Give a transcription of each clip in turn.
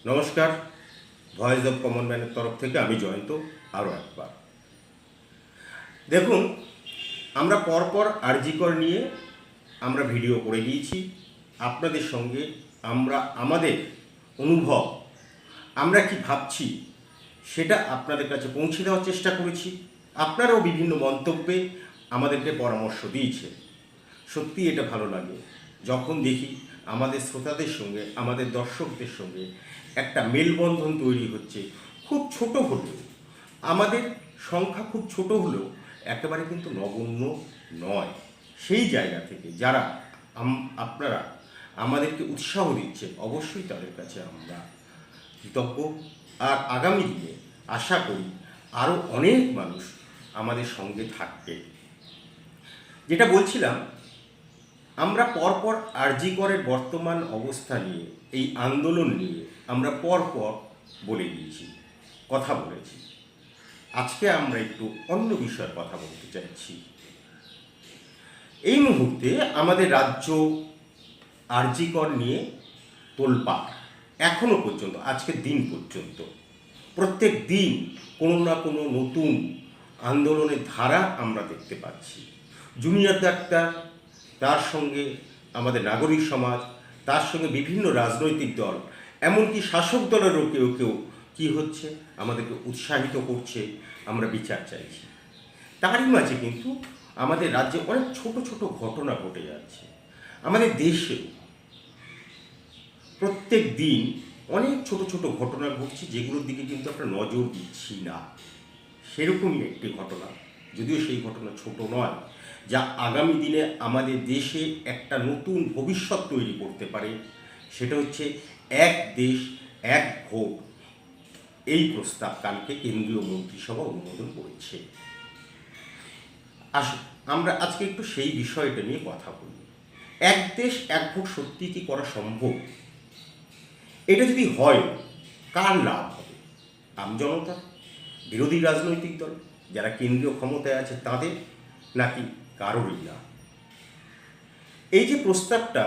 নমস্কার, voice of common ম্যানের তরফ থেকে আমি জয়ন্ত আরও একবার। দেখুন, আমরা পরপর আরজি কর নিয়ে আমরা ভিডিও করে দিয়েছি। আপনাদের সঙ্গে আমরা আমাদের অনুভব, আমরা কি ভাবছি সেটা আপনাদের কাছে পৌঁছে দেওয়ার চেষ্টা করেছি। আপনারাও বিভিন্ন মন্তব্যে আমাদেরকে পরামর্শ দিয়েছে। সত্যি এটা ভালো লাগে যখন দেখি আমাদের শ্রোতাদের সঙ্গে, আমাদের দর্শকদের সঙ্গে একটা মেলবন্ধন তৈরি হচ্ছে। খুব ছোট হলেও, আমাদের সংখ্যা খুব ছোট হলেও একেবারে কিন্তু নগণ্য নয়। সেই জায়গা থেকে যারা আপনারা আমাদেরকে উৎসাহ দিচ্ছে, অবশ্যই তাদের কাছে আমরা কৃতজ্ঞ। আর আগামী দিনে আশা করি আরও অনেক মানুষ আমাদের সঙ্গে থাকবে। যেটা বলছিলাম, আমরা পরপর আরজি করের বর্তমান অবস্থা নিয়ে, এই আন্দোলন নিয়ে আমরা পরপর বলে দিয়েছি, কথা বলেছি। আজকে আমরা একটু অন্য বিষয়ে কথা বলতে চাইছি। এই মুহূর্তে আমাদের রাজ্য আরজি কর নিয়ে তোলপাড়। এখনো পর্যন্ত, আজকের দিন পর্যন্ত প্রত্যেক দিন কোনো না কোনো নতুন আন্দোলনের ধারা আমরা দেখতে পাচ্ছি। জুনিয়র ডাক্তার, তার সঙ্গে আমাদের নাগরিক সমাজ, তার সঙ্গে বিভিন্ন রাজনৈতিক দল, এমনকি শাসক দলেরও কেউ কেউ কী হচ্ছে, আমাদেরকে উৎসাহিত করছে, আমরা বিচার চাইছি। তারই মাঝে কিন্তু আমাদের রাজ্যে অনেক ছোট ছোট ঘটনা ঘটে যাচ্ছে। আমাদের দেশে প্রত্যেক দিন অনেক ছোট ছোট ঘটনা ঘটছে, যেগুলোর দিকে কিন্তু আমরা নজর দিচ্ছি না। সেরকমই একটি ঘটনা, যদিও সেই ঘটনা ছোট নয়, যা আগামী দিনে আমাদের দেশে একটা নতুন ভবিষ্যৎ তৈরি করতে পারে। সেটা হচ্ছে এক দেশ এক ভোট। এই প্রস্তাব কালকে কেন্দ্রীয় মন্ত্রিসভা অনুমোদন করেছে। আসুন আমরা আজকে একটু সেই বিষয়টা নিয়ে কথা বলি। এক দেশ এক ভোট সত্যি কি করা সম্ভব? এটা যদি হয়, কার লাভ হবে? আমজনতা, বিরোধী রাজনৈতিক দল, যারা কেন্দ্রীয় ক্ষমতায় আছে তাদের, নাকি কারোরই না? এই যে প্রস্তাবটা,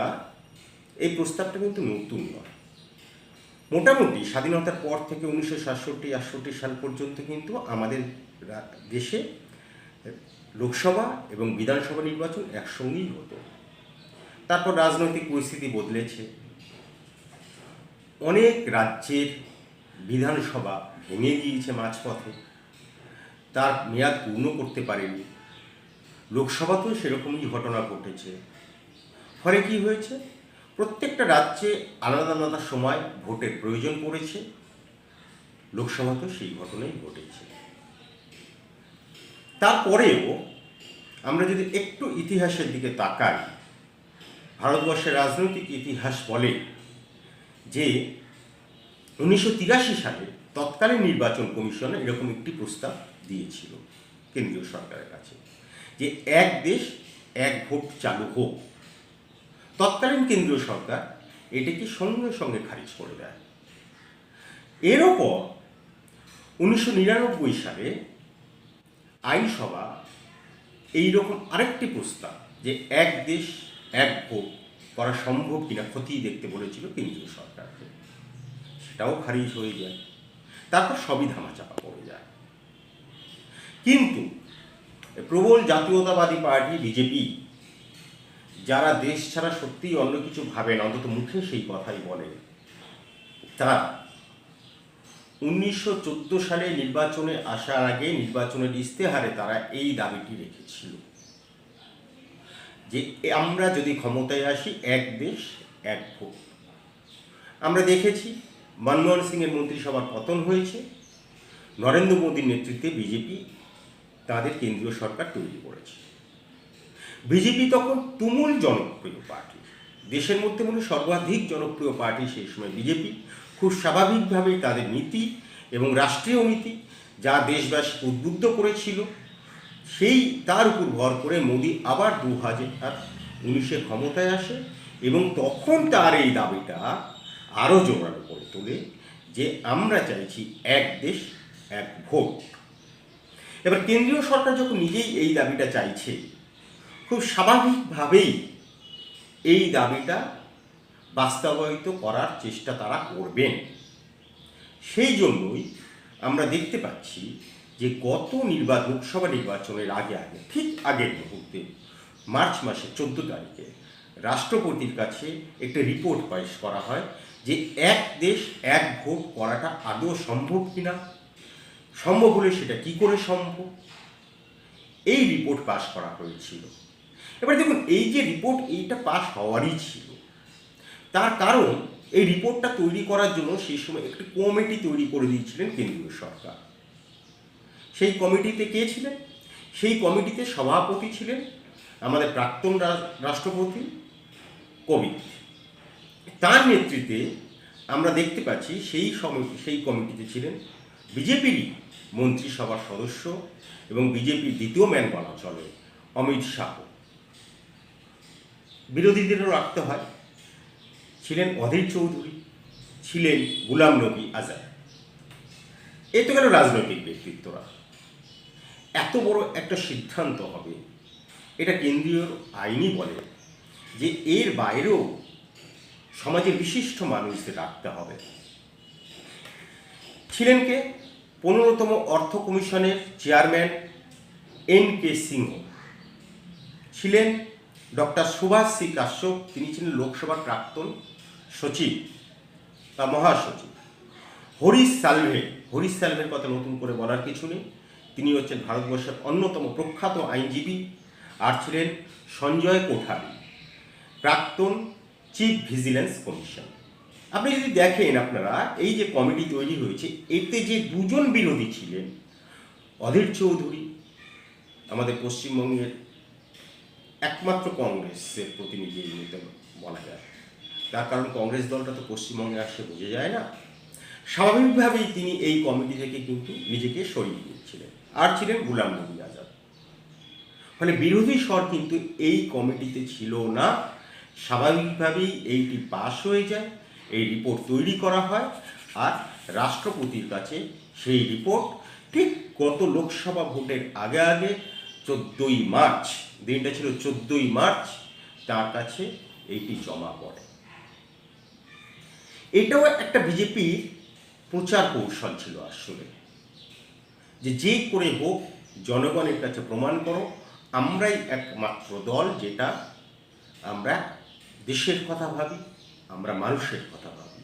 এই প্রস্তাবটা কিন্তু নতুন নয়। মোটামুটি স্বাধীনতার পর থেকে 1967-68 সাল পর্যন্ত কিন্তু আমাদের দেশে লোকসভা এবং বিধানসভা নির্বাচন একসঙ্গেই হতো। তারপর রাজনৈতিক পরিস্থিতি বদলেছে। অনেক রাজ্যের বিধানসভা ভেঙে গিয়েছে মাঝপথে, তার মেয়াদ পূর্ণ করতে পারেনি। লোকসভাতেও সেরকমই ঘটনা ঘটেছে। ফলে কী হয়েছে, প্রত্যেকটা রাজ্যে আলাদা আলাদা সময় ভোটের প্রয়োজন পড়েছে। লোকসভাতেও সেই ঘটনাই ঘটেছে। তারপরেও আমরা যদি একটু ইতিহাসের দিকে তাকাই, ভারতবর্ষের রাজনৈতিক ইতিহাস বলে যে 1983 সালে তৎকালীন নির্বাচন কমিশন এরকম একটি প্রস্তাব দিয়েছিল কেন্দ্রীয় সরকারের কাছে, যে এক দেশ এক ভোট চালু হোক। তৎকালীন কেন্দ্রীয় সরকার এটাকে সঙ্গে সঙ্গে খারিজ করে দেয়। এর ওপর 1999 সালে আইনসভা এইরকম আরেকটি প্রস্তাব, যে এক দেশ এক ভোট করা সম্ভব কিনা খতিয়ে দেখতে বলেছিল কেন্দ্রীয় সরকারকে। সেটাও খারিজ হয়ে যায়। তারপর সবই ধামাচাপা পড়ে যায়। কিন্তু প্রবল জাতীয়তাবাদী পার্টি বিজেপি, যারা দেশ ছাড়া সত্যিই অন্য কিছু ভাবেন, অন্তত মুখে সেই কথাই বলে, তারা 1914 সালে নির্বাচনে আসার আগে নির্বাচনের ইস্তেহারে তারা এই দাবিটি রেখেছিল, যে আমরা যদি ক্ষমতায় আসি এক দেশ এক ভোট। আমরা দেখেছি মনমোহন সিংয়ের মন্ত্রিসভার পতন হয়েছে। নরেন্দ্র মোদীর নেতৃত্বে বিজেপি তাদের কেন্দ্রীয় সরকার তৈরি করেছে। বিজেপি তখন তুমুল জনপ্রিয় পার্টি, দেশের মধ্যে মনে সর্বাধিক জনপ্রিয় পার্টি সেই সময় বিজেপি। খুব স্বাভাবিকভাবেই তাদের নীতি এবং রাষ্ট্রীয় নীতি, যা দেশবাসী উদ্বুদ্ধ করেছিল, সেই তার উপর ভর করে মোদী আবার 2019 ক্ষমতায় আসে এবং তখন তার এই দাবিটা আরও জোরালো করে তোলে, যে আমরা চাইছি এক দেশ এক ভোট। এবার কেন্দ্রীয় সরকার যখন নিজেই এই দাবিটা চাইছে, খুব স্বাভাবিকভাবেই এই দাবিটা বাস্তবায়িত করার চেষ্টা তারা করবেন। সেই জন্যই আমরা দেখতে পাচ্ছি যে গত লোকসভা নির্বাচনের আগে ঠিক আগের মুহূর্তে মার্চ মাসের 14 তারিখে রাষ্ট্রপতির কাছে একটা রিপোর্ট পেশ করা হয় যে এক দেশ এক ভোট করাটা আদৌ সম্ভব কিনা, সম্ভব হলে সেটা কি করে সম্ভব, এই রিপোর্ট পাশ করা হয়েছিল। এবার দেখুন, এই যে রিপোর্ট, এইটা পাশ হওয়ারই ছিল। তার কারণ এই রিপোর্টটা তৈরি করার জন্য সেই সময় একটি কমিটি তৈরি করে দিয়েছিলেন কেন্দ্রীয় সরকার। সেই কমিটিতে কে ছিলেন? সেই কমিটিতে সভাপতি ছিলেন আমাদের প্রাক্তন রাষ্ট্রপতি কোবিন্দ। তার নেতৃত্বে আমরা দেখতে পাচ্ছি সেই কমিটিতে ছিলেন বিজেপিরই মন্ত্রিসভার সদস্য এবং বিজেপির দ্বিতীয় ম্যান বলা চলে অমিত শাহ। বিরোধীদেরও রাখতে হয়, ছিলেন অধীর চৌধুরী, ছিলেন গুলাম নবী আজাদ। এ তো গেল রাজনৈতিক ব্যক্তিত্বরা। এত বড় একটা সিদ্ধান্ত হবে, এটা কেন্দ্রীয় আইনই বলে যে এর বাইরেও সমাজের বিশিষ্ট মানুষদের রাখতে হবে। ছিলেন কে? 15তম অর্থ কমিশনের চেয়ারম্যান NK সিংহ, ছিলেন ডক্টর সুভাষ সি কাশ্যপ, তিনি ছিলেন লোকসভার প্রাক্তন সচিব বা মহাসচিব। হরিশ সালভের কথা নতুন করে বলার কিছু নেই, তিনি হচ্ছেন ভারতবর্ষের অন্যতম প্রখ্যাত আইনজীবী। আর ছিলেন সঞ্জয় কোঠারি, প্রাক্তন চিফ ভিজিলেন্স কমিশন। আপনি যদি দেখেন, আপনারা এই যে কমিটি তৈরি হয়েছে, এতে যে দুজন বিরোধী ছিলেন, অধীর চৌধুরী আমাদের পশ্চিমবঙ্গের একমাত্র কংগ্রেসের প্রতিনিধি বলা যায়, তার কারণ কংগ্রেস দলটা তো পশ্চিমবঙ্গে আসে বোঝা যায় না। স্বাভাবিকভাবেই তিনি এই কমিটি থেকে কিন্তু নিজেকে সরিয়ে দিয়েছিলেন। আর ছিলেন গুলাম নবী আজাদ। মানে বিরোধী স্বর কিন্তু এই কমিটিতে ছিল না। স্বাভাবিকভাবেই এইটি পাশ হয়ে যায়, এই রিপোর্ট তৈরি করা হয়, আর রাষ্ট্রপতির কাছে সেই রিপোর্ট ঠিক গত লোকসভা ভোটের আগে 14ই মার্চ, দিনটা ছিল 14ই মার্চ, তার কাছে এইটি জমা পড়ে। এটাও একটা বিজেপির প্রচার কৌশল ছিল আসলে, যে করে হোক জনগণের কাছে প্রমাণ করো আমরাই একমাত্র দল যেটা আমরা দেশের কথা ভাবি, আমরা মানুষের কথা ভাবি।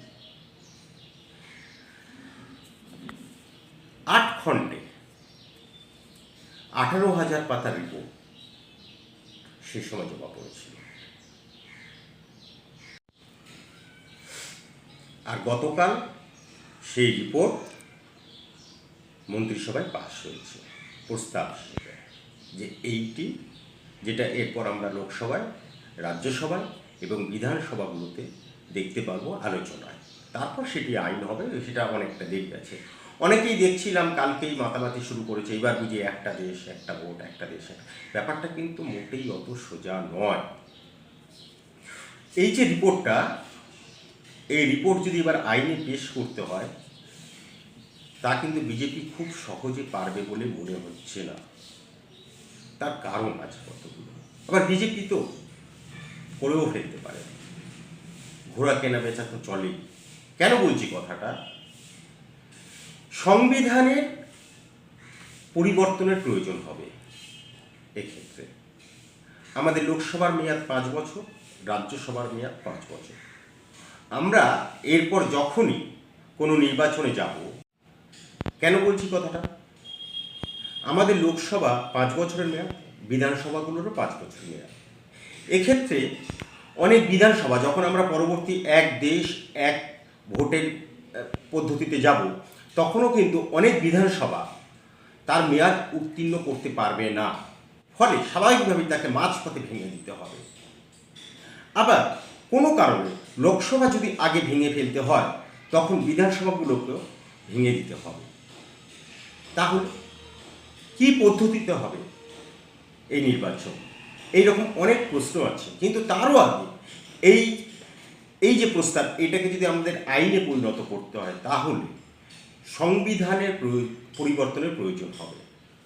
8 খণ্ডে 18,000 পাতার রিপোর্ট সে সময় জমা পড়েছিল। আর গতকাল সেই রিপোর্ট মন্ত্রিসভায় পাশ হয়েছে প্রস্তাব হিসেবে, যে এইটি যেটা এরপর আমরা লোকসভায়, রাজ্যসভায় এবং বিধানসভাগুলোতে দেখতে পারবো আলোচনায়। তারপর সেটি আইন হবে, সেটা অনেকটা দেরি আছে। অনেকেই দেখছিলাম কালকেই মাতামাতি শুরু করেছে, এবার বুঝি একটা দেশ একটা ভোট, একটা দেশ। ব্যাপারটা কিন্তু মোটেই অত সোজা নয়। এই যে রিপোর্টটা, এই রিপোর্ট যদি এবার আইনে পেশ করতে হয়, তা কিন্তু বিজেপি খুব সহজে পারবে বলে মনে হচ্ছে না। তার কারণ আছে কতগুলো। আবার বিজেপি তো করেও ফেলতে পারে, ঘোড়া কেনা বেচা তো চলেই। কেন বলছি কথাটা? সংবিধানের পরিবর্তনের প্রয়োজন হবে এক্ষেত্রে। আমাদের লোকসভার মেয়াদ 5 বছর, রাজ্যসভার মেয়াদ 5 বছর। আমরা এরপর যখনই কোনো নির্বাচনে যাব, কেন বলছি কথাটা? আমাদের লোকসভা 5 বছরের মেয়াদ, বিধানসভাগুলোরও 5 বছরের মেয়াদ। এক্ষেত্রে অনেক বিধানসভা, যখন আমরা পরবর্তী এক দেশ এক ভোটের পদ্ধতিতে যাব, তখনও কিন্তু অনেক বিধানসভা তার মেয়াদ উত্তীর্ণ করতে পারবে না। ফলে স্বাভাবিকভাবেই তাকে মাঝপথে ভেঙে দিতে হবে। আবার কোনো কারণে লোকসভা যদি আগে ভেঙে ফেলতে হয়, তখন বিধানসভাগুলোকেও ভেঙে দিতে হবে। তাহলে কি পদ্ধতিতে হবে এই নির্বাচন? এইরকম অনেক প্রশ্ন আছে। কিন্তু তারও আগে এই যে প্রস্তাব, এটাকে যদি আমাদের আইনে পরিণত করতে হয়, তাহলে সংবিধানের পরিবর্তনের প্রয়োজন হবে।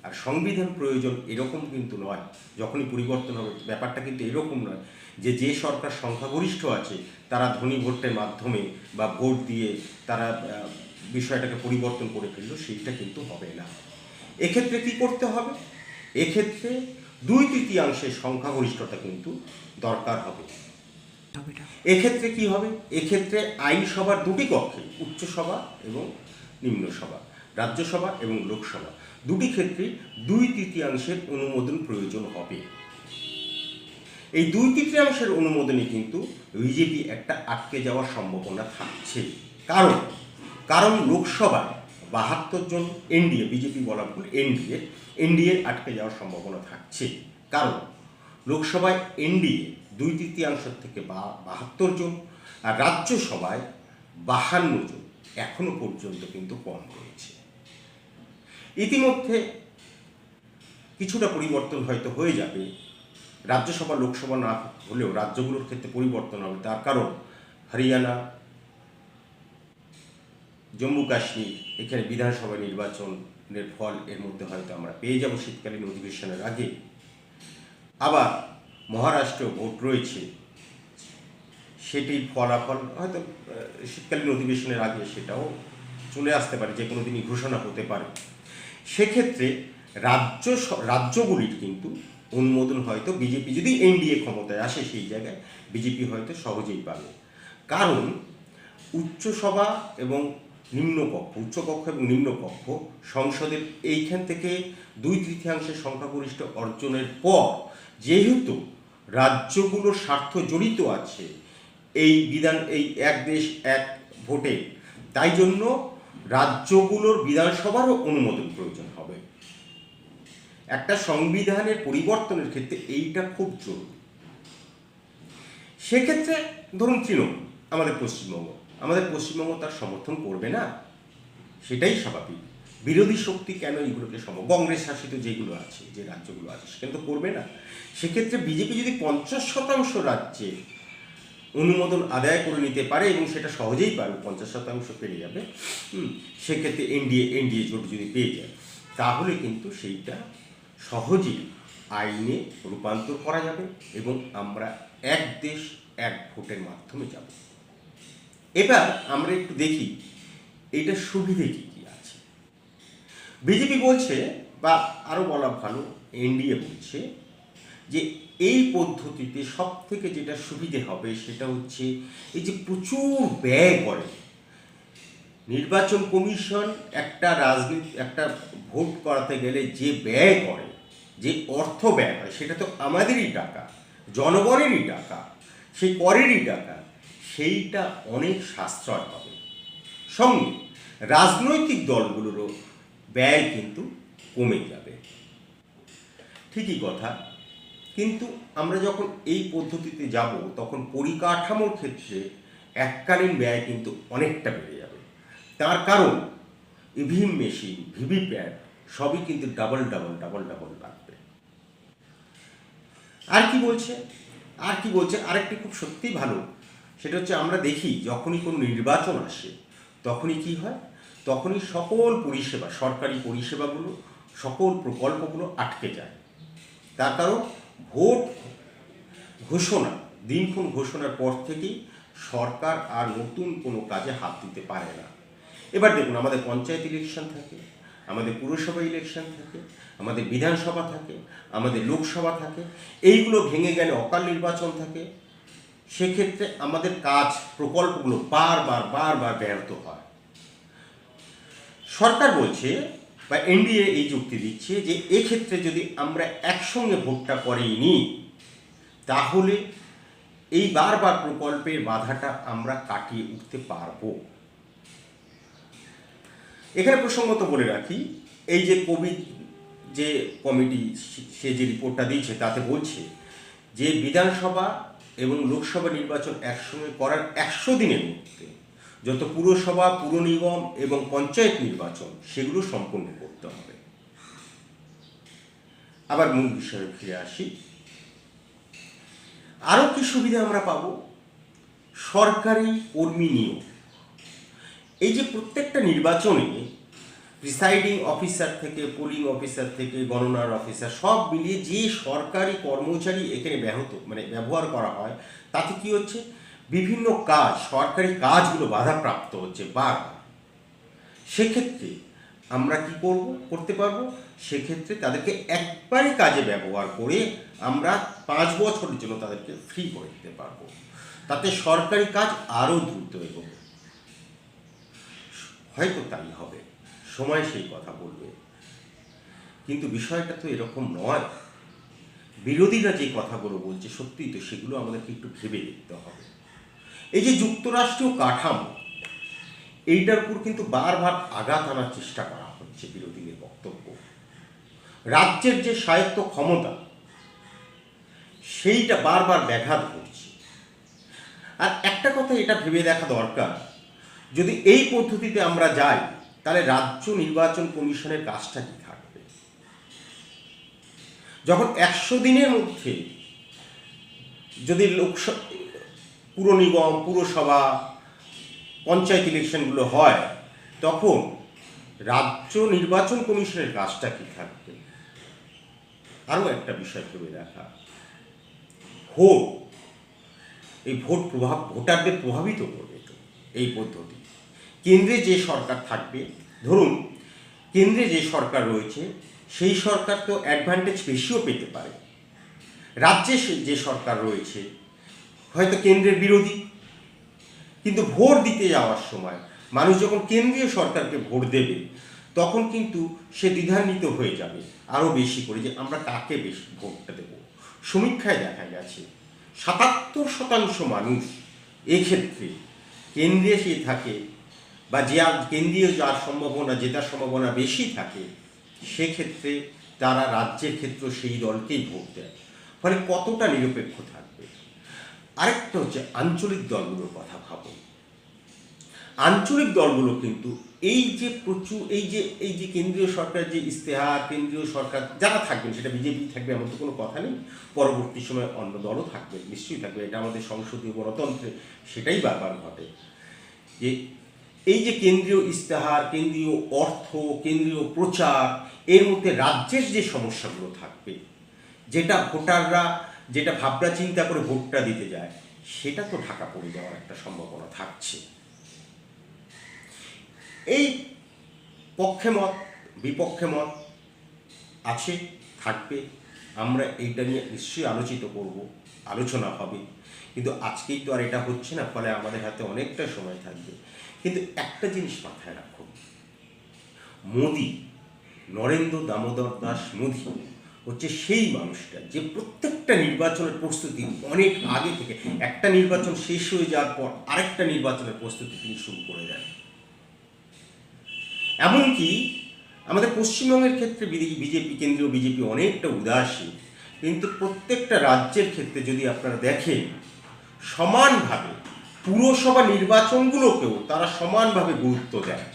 আর সংবিধান প্রয়োজন এরকম কিন্তু নয়, যখনই পরিবর্তন হবে ব্যাপারটা কিন্তু এরকম নয় যে সরকার সংখ্যাগরিষ্ঠ আছে তারা ধ্বনি ভোটের মাধ্যমে বা ভোট দিয়ে তারা বিষয়টাকে পরিবর্তন করে ফেললো, সেইটা কিন্তু হবে না। এক্ষেত্রে কি করতে হবে? এক্ষেত্রে 2/3 সংখ্যাগরিষ্ঠতা কিন্তু দরকার হবে। এক্ষেত্রে কি হবে? এক্ষেত্রে আইনসভার দুটি কক্ষে, উচ্চসভা এবং নিম্নসভা, রাজ্যসভা এবং লোকসভা, দুটি ক্ষেত্রে 2/3 অনুমোদন প্রয়োজন হবে। এই 2/3 অনুমোদনে কিন্তু বিজেপি একটা আটকে যাওয়ার সম্ভাবনা থাকছে। কারণ লোকসভায় 72 জন এনডিএ, বিজেপি বলা ভুল, এনডিএ আটকে যাওয়ার সম্ভাবনা থাকছে। কারণ লোকসভায় এনডিএ 2/3 থেকে 72 জন, আর রাজ্যসভায় 52 জন, এখনো পর্যন্ত কিন্তু কম রয়েছে। ইতিমধ্যে কিছুটা পরিবর্তন হয়তো হয়ে যাবে, রাজ্যসভা লোকসভা না হলেও রাজ্যগুলোর ক্ষেত্রে পরিবর্তন হবে। তার কারণ হরিয়ানা, জম্মু কাশ্মীর, এখানে বিধানসভা নির্বাচনের ফল এর মধ্যে হয়তো আমরা পেয়ে যাব শীতকালীন অধিবেশনের আগে। আবার মহারাষ্ট্রেও ভোট রয়েছে, সেটির ফলাফল হয়তো শীতকালীন অধিবেশনের আগে সেটাও চলে আসতে পারে, যে কোনো দিনই ঘোষণা হতে পারে। সেক্ষেত্রে রাজ্যগুলির কিন্তু অনুমোদন হয়তো বিজেপি, যদি এনডিএ ক্ষমতায় আসে সেই জায়গায় বিজেপি হয়তো সহজেই পাবে। কারণ উচ্চসভা এবং নিম্নকক্ষ, উচ্চকক্ষ এবং নিম্নকক্ষ সংসদের এইখান থেকে 2/3 সংখ্যাগরিষ্ঠ অর্জনের পর যেহেতু রাজ্যগুলোর স্বার্থ জড়িত আছে এই এক দেশ এক ভোটে, তাই জন্য রাজ্যগুলোর বিধানসভারও অনুমোদন প্রয়োজন হবে। একটা সংবিধানের পরিবর্তনের ক্ষেত্রে এইটা খুব জরুরি। সেক্ষেত্রে ধরুন তৃণমূল, আমাদের পশ্চিমবঙ্গ তার সমর্থন করবে না, সেটাই স্বাভাবিক। বিরোধী শক্তি কেন এইগুলোকে কংগ্রেস শাসিত যেগুলো আছে, যে রাজ্যগুলো আছে, সেখানে তো করবে না। সেক্ষেত্রে বিজেপি যদি 50% রাজ্যে অনুমোদন আদায় করে নিতে পারে, এবং সেটা সহজেই পারবে, 50% পেয়ে যাবে, সেক্ষেত্রে এনডিএ জোট যদি পেয়ে যায়, তাহলে কিন্তু সেইটা সহজেই আইনে রূপান্তর করা যাবে এবং আমরা এক দেশ এক ভোটের মাধ্যমে যাব। এবার আমরা একটু দেখি এইটা সুবিধে কী কী আছে। বিজেপি বলছে, বা আরও বলা ভালো এনডিএ বলছে, যে এই পদ্ধতিতে সব থেকে যেটা সুবিধে হবে সেটা হচ্ছে এই যে প্রচুর ব্যয় করে নির্বাচন কমিশন, একটা ভোট করাতে গেলে যে ব্যয় করে, যে অর্থ ব্যয় হয়, সেটা তো আমাদেরই টাকা, জনগণেরই টাকা, সেই করেরই টাকা, সেইটা অনেক সাশ্রয় হবে। সঙ্গে রাজনৈতিক দলগুলোরও ব্যয় কিন্তু কমে যাবে। ঠিকই কথা, কিন্তু আমরা যখন এই পদ্ধতিতে যাব তখন পরিকাঠামোর ক্ষেত্রে এককালীন ব্যয় কিন্তু অনেকটা বেড়ে যাবে। তার কারণ ইভিএম মেশিন, ভিভিপ্যাট সবই কিন্তু ডাবল লাগবে। আর কি বলছে আরেকটি খুব সত্যিই ভালো, সেটা হচ্ছে আমরা দেখি যখনই কোনো নির্বাচন আসে তখনই কি হয়, তখনই সকল পরিষেবা, সরকারি পরিষেবাগুলো, সকল প্রকল্পগুলো আটকে যায়। তার কারণ ভোট ঘোষণা, দিনক্ষণ ঘোষণার পর থেকেই সরকার আর নতুন কোনো কাজে হাত দিতে পারে না। এবার দেখুন, আমাদের পঞ্চায়েত ইলেকশন থাকে, আমাদের পুরসভা ইলেকশন থাকে, আমাদের বিধানসভা থাকে, আমাদের লোকসভা থাকে, এইগুলো ভেঙে গেলে অকাল নির্বাচন থাকে। সেক্ষেত্রে আমাদের কাজ, প্রকল্পগুলো বারবার ব্যর্থ হয়। সরকার বলছে, বা এনডিএ এই যুক্তি দিচ্ছে, যে এক্ষেত্রে যদি আমরা একসঙ্গে ভোটটা করিয়ে নিই তাহলে এই বারবার প্রকল্পের বাধাটা আমরা কাটিয়ে উঠতে পারবো। এখানে প্রসঙ্গত বলে রাখি, এই যে কোভিড যে কমিটি সে যে রিপোর্টটা দিয়েছে তাতে বলছে যে বিধানসভা এবং লোকসভা নির্বাচন একসঙ্গে করার 100 দিনের মধ্যে যত পুরসভা, পুর নিগম এবং পঞ্চায়েত নির্বাচন সেগুলো সম্পন্ন করতে হবে। আবার মূল বিষয়ে ফিরে আসি, আরও কি সুবিধা আমরা পাব? সরকারি কর্মী নিয়োগ। এই যে প্রত্যেকটা নির্বাচনে প্রিসাইডিং অফিসার থেকে, পোলিং অফিসার থেকে, গণনার অফিসার, সব মিলিয়ে যে সরকারি কর্মচারী এখানে ব্যবহার করা হয়, তাতে কি হচ্ছে, বিভিন্ন কাজ, সরকারি কাজগুলো বাধাপ্রাপ্ত হচ্ছে বারবার। সেক্ষেত্রে আমরা কি করতে পারবো, সেক্ষেত্রে তাদেরকে একবারই কাজে ব্যবহার করে আমরা 5 বছরের জন্য তাদেরকে ফ্রি করে দিতে পারবো। তাতে সরকারি কাজ আরও দ্রুত এগোবে। হয়তো তাই হবে, সময় সেই কথা বলবে। কিন্তু বিষয়টা তো এরকম নয়। বিরোধীরা যে কথাগুলো বলছে সত্যিই তো সেগুলো আমাদেরকে একটু ভেবে দেখতে হবে। এই যে যুক্তরাষ্ট্রীয় কাঠামো, এইটার উপর কিন্তু বারবার আঘাত আনার চেষ্টা করা হচ্ছে বিরোধীদের বক্তব্য। রাজ্যের যে স্বায়ত্ত ক্ষমতা, সেইটা বারবার ব্যাঘাত ঘটছে। আর একটা কথা এটা ভেবে দেখা দরকার, যদি এই পদ্ধতিতে আমরা যাই তাহলে রাজ্য নির্বাচন কমিশনের কাজটা কি থাকবে? যখন 100 দিনের মধ্যে যদি পুর নিগম, পুরসভা, পঞ্চায়েত ইলেকশনগুলো হয়, তখন রাজ্য নির্বাচন কমিশনের কাজটা কি থাকবে? আরও একটা বিষয় ভেবে দেখা, ভোট, এই ভোটারদের প্রভাবিত করবে তো এই পদ্ধতি। কেন্দ্রে যে সরকার থাকবে, ধরুন কেন্দ্রে যে সরকার রয়েছে সেই সরকার তো অ্যাডভান্টেজ বেশিও পেতে পারে। রাজ্যে যে সরকার রয়েছে হয়তো কেন্দ্রের বিরোধী, কিন্তু ভোট দিতে যাওয়ার সময় মানুষ যখন কেন্দ্রীয় সরকারকে ভোট দেবে তখন কিন্তু সে দ্বিধান্বিত হয়ে যাবে আরও বেশি করে যে আমরা কাকে বেশি ভোটটা দেব। সমীক্ষায় দেখা গেছে 77% মানুষ এক্ষেত্রে কেন্দ্রে সে থাকে বা যে কেন্দ্রীয় যার সম্ভাবনা, জেতার সম্ভাবনা বেশি থাকে, সেক্ষেত্রে তারা রাজ্যের ক্ষেত্রে সেই দলকেই ভোট দেয়। ফলে কতটা নিরপেক্ষ থাকবে। আরেকটা হচ্ছে আঞ্চলিক দলগুলোর কথা ভাবুন। আঞ্চলিক দলগুলো কিন্তু এই যে কেন্দ্রীয় সরকার যে ইস্তেহার, কেন্দ্রীয় সরকার যারা থাকবেন, সেটা বিজেপি থাকবে এমন তো কোনো কথা নেই, পরবর্তী সময় অন্য দলও থাকবে, নিশ্চয়ই থাকবে, এটা আমাদের সংসদীয় গণতন্ত্রে সেটাই বারবার ঘটে। যে এই যে কেন্দ্রীয় ইস্তেহার, কেন্দ্রীয় অর্থ, কেন্দ্রীয় প্রচার, এর মধ্যে রাজ্যের যে সমস্যাগুলো থাকবে, যেটা ভোটাররা যেটা ভাবনা চিন্তা করে ভোটটা দিতে যায়, সেটা তো ঢাকা পড়ে যাওয়ার একটা সম্ভাবনা থাকছে। এই পক্ষে মত বিপক্ষে মত আছে, থাকবে। আমরা এইটা নিয়ে নিশ্চয়ই আলোচনা হবে, কিন্তু আজকেই তো আর এটা হচ্ছে না, ফলে আমাদের হাতে অনেকটা সময় থাকবে। কিন্তু একটা জিনিস মাথায় রাখুন, মোদি, নরেন্দ্র দামোদর দাস মোদি হচ্ছে সেই মানুষটা যে প্রত্যেকটা নির্বাচনের প্রস্তুতি অনেক আগে থেকে, একটা নির্বাচন শেষ হয়ে যাওয়ার পর আরেকটা নির্বাচনের প্রস্তুতি তিনি শুরু করে দেন। এমনকি আমাদের পশ্চিমবঙ্গের ক্ষেত্রে কেন্দ্রীয় বিজেপি অনেকটা উদাসীন, কিন্তু প্রত্যেকটা রাজ্যের ক্ষেত্রে যদি আপনারা দেখেন, সমানভাবে পুরসভা নির্বাচনগুলোকেও তারা সমানভাবে গুরুত্ব দেয়।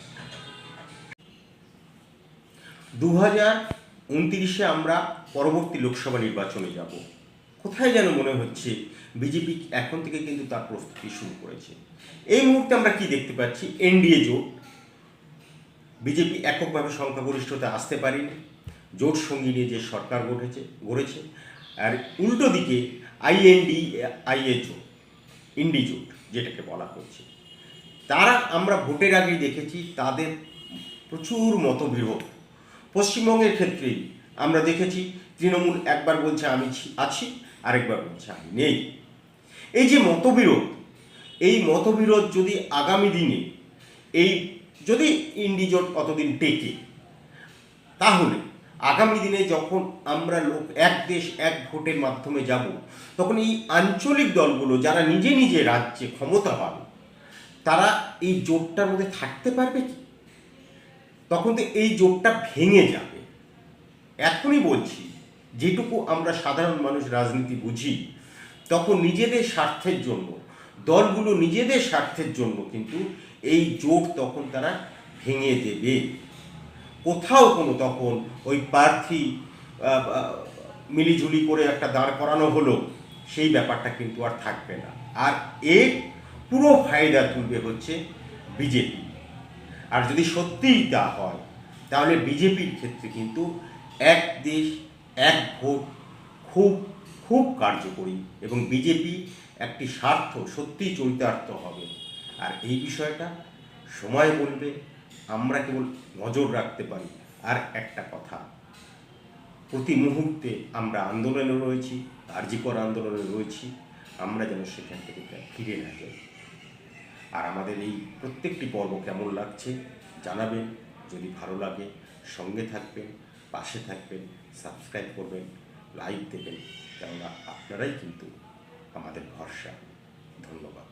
2029-এ আমরা পরবর্তী লোকসভা নির্বাচনে যাব। কোথায় যেন মনে হচ্ছে বিজেপি এখন থেকে কিন্তু তার প্রস্তুতি শুরু করেছে। এই মুহূর্তে আমরা কি দেখতে পাচ্ছি, এনডিএ জোট, বিজেপি এককভাবে সংখ্যাগরিষ্ঠতা আসতে পারেনি, জোট সঙ্গী নিয়ে যে সরকার গড়েছে। আর উল্টো দিকে আইএনডিআইএ জোট, ইন্ডি জোট যেটাকে বলা হচ্ছে, তারা আমরা ভোটের আগেই দেখেছি তাদের প্রচুর মতবিরোধ। পশ্চিমবঙ্গের ক্ষেত্রেই আমরা দেখেছি তৃণমূল একবার বলছে আমি আছি, আরেকবার বলছে আমি নেই। এই যে মতবিরোধ, এই মতবিরোধ যদি আগামী দিনে যদি ইন্ডি জোট কতদিন টেকে, তাহলে আগামী দিনে যখন আমরা এক দেশ এক ভোটের মাধ্যমে যাব, তখন এই আঞ্চলিক দলগুলো যারা নিজে নিজে রাজ্যে ক্ষমতা পাবে, তারা এই জোটটার মধ্যে থাকতে পারবে কি? তখন তো এই জোটটা ভেঙে যাবে। এখনই বলছি, যেটুকু আমরা সাধারণ মানুষ রাজনীতি বুঝি, তখন নিজেদের স্বার্থের জন্য দলগুলো নিজেদের স্বার্থের জন্য কিন্তু এই জোট তখন তারা ভেঙে দেবে। কোথাও কোনো তখন ওই প্রার্থী মিলিঝুলি করে একটা দাঁড় করানো হলো, সেই ব্যাপারটা কিন্তু আর থাকবে না। আর এর পুরো ফায়দা তুলবে হচ্ছে বিজেপি। আর যদি সত্যিই তা হয়, তাহলে বিজেপির ক্ষেত্রে কিন্তু এক দেশ এক ভোট খুব খুব কার্যকরী এবং বিজেপি একটি স্বার্থ সত্যিই চরিতার্থ হবে। আর এই বিষয়টা সময় বলবে, আমরা কেবল নজর রাখতে পারি। আর একটা কথা, প্রতি মুহূর্তে আমরা আন্দোলনে রয়েছি, কার্যকর আন্দোলনে রয়েছি, আমরা যেন সেখান থেকে ফিরে না যাই। আর আমাদের এই প্রত্যেকটি পর্ব কেমন লাগছে জানাবেন। যদি ভালো লাগে সঙ্গে থাকবেন, পাশে থাকবেন, সাবস্ক্রাইব করবেন, লাইক দেবেন, কেননা আপনারাই কিন্তু আমাদের ভরসা। ধন্যবাদ।